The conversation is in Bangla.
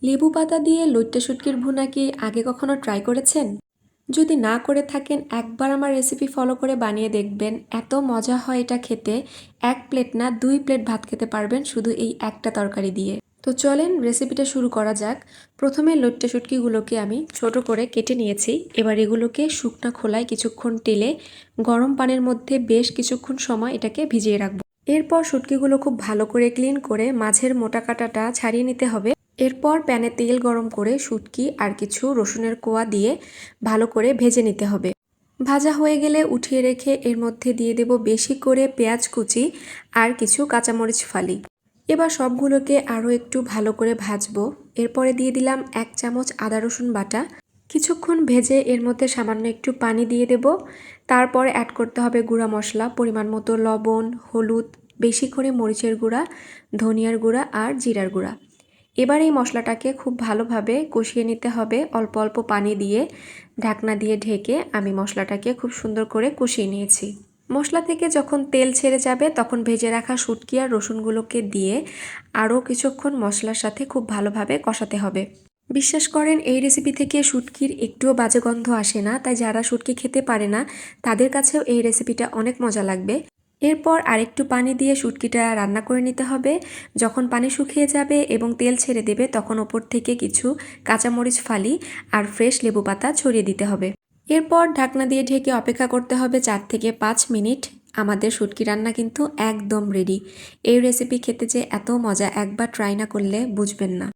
লেবু পাতা দিয়ে লইট্টা শুটকির ভুনা কি আগে কখনো ট্রাই করেছেন? যদি না করে থাকেন একবার আমার রেসিপি ফলো করে বানিয়ে দেখবেন, এত মজা হয় এটা খেতে। ১ প্লেট না ২ প্লেট ভাত খেতে পারবেন শুধু এই একটা তরকারি দিয়ে। তো চলেন রেসিপিটা শুরু করা যাক। প্রথমে লইট্টা শুটকিগুলোকে আমি ছোট করে কেটে নিয়েছি। এবার এগুলোকে শুকনা খোলায় কিছুক্ষণ টেলে গরম পানির মধ্যে বেশ কিছুক্ষণ সময় এটাকে ভিজিয়ে রাখবো। এরপর শুটকিগুলো খুব ভালো করে ক্লিন করে মাঝের মোটা কাঁটাটা ছাড়িয়ে নিতে হবে। এরপর প্যানে তেল গরম করে শুটকি আর কিছু রসুনের কোয়া দিয়ে ভালো করে ভেজে নিতে হবে। ভাজা হয়ে গেলে উঠিয়ে রেখে এর মধ্যে দিয়ে দেব বেশি করে পেঁয়াজ কুচি আর কিছু কাঁচামরিচ ফালি। এবার সবগুলোকে আরও একটু ভালো করে ভাজবো। এরপরে দিয়ে দিলাম 1 চামচ আদা রসুন বাটা। কিছুক্ষণ ভেজে এর মধ্যে সামান্য একটু পানি দিয়ে দেব। তারপর অ্যাড করতে হবে গুঁড়া মশলা, পরিমাণ মতো লবণ, হলুদ, বেশি করে মরিচের গুঁড়া, ধনিয়ার গুঁড়া আর জিরার গুঁড়া। এবার এই মশলাটাকে খুব ভালোভাবে কষিয়ে নিতে হবে অল্প অল্প পানি দিয়ে। ঢাকনা দিয়ে ঢেকে আমি মশলাটাকে খুব সুন্দর করে কষিয়ে নিয়েছি। মশলা থেকে যখন তেল ছেড়ে যাবে তখন ভেজে রাখা শুটকি আর রসুনগুলোকে দিয়ে আরও কিছুক্ষণ মশলার সাথে খুব ভালোভাবে কষাতে হবে। বিশ্বাস করেন এই রেসিপি থেকে শুটকির একটুও বাজে গন্ধ আসে না, তাই যারা শুটকি খেতে পারে না তাদের কাছেও এই রেসিপিটা অনেক মজা লাগবে। এরপর আরেকটু পানি দিয়ে শুটকিটা রান্না করে নিতে হবে। যখন পানি শুকিয়ে যাবে এবং তেল ছেড়ে দেবে তখন ওপর থেকে কিছু কাঁচামরিচ ফালি আর ফ্রেশ লেবু পাতা ছড়িয়ে দিতে হবে। এরপর ঢাকনা দিয়ে ঢেকে অপেক্ষা করতে হবে 4 থেকে 5 মিনিট। আমাদের শুটকি রান্না কিন্তু একদম রেডি। এই রেসিপি খেতে যে এত মজা, একবার ট্রাই না করলে বুঝবেন না।